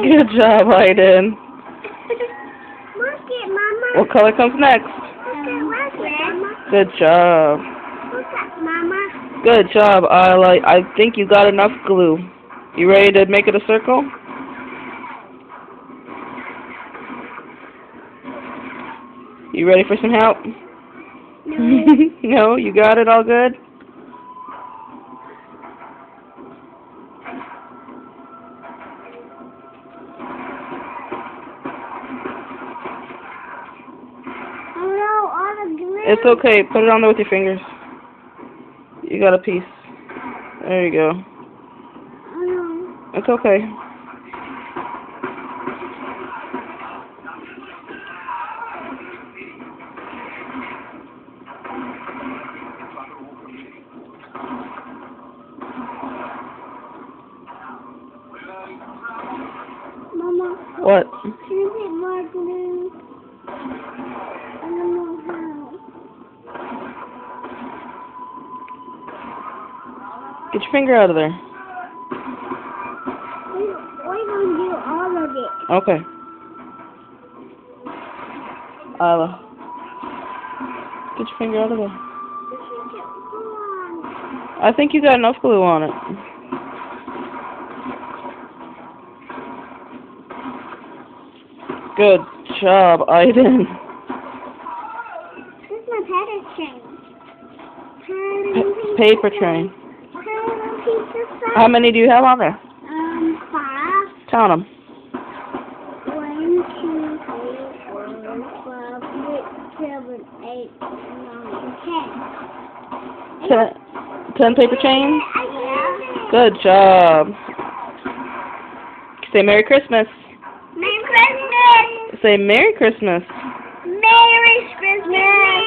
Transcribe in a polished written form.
Good job, Aiden. Look it, Mama. What color comes next? Look it, Mama. Good job. Look at Mama. Good job, Isla. I think you got enough glue. You ready to make it a circle? You ready for some help? No. No, you got it all good? Oh no, all the glue. It's okay. Put it on there with your fingers. You got a piece. There you go. Oh no. It's okay. Mama. What? Can you get more glue? I don't know how. Get your finger out of there. We're going to do all of it. Okay. Isla. Get your finger out of there. I think you got enough glue on it. Good job, Aiden. This is my paper train. Paper train. Pizza How many do you have on there? 5. Count them. 1, 2, 3, 4, 5, 6, 7, 8, 9, 10. 10 paper chains? Yeah. Good job. Say Merry Christmas. Merry Christmas! Say Merry Christmas. Merry Christmas!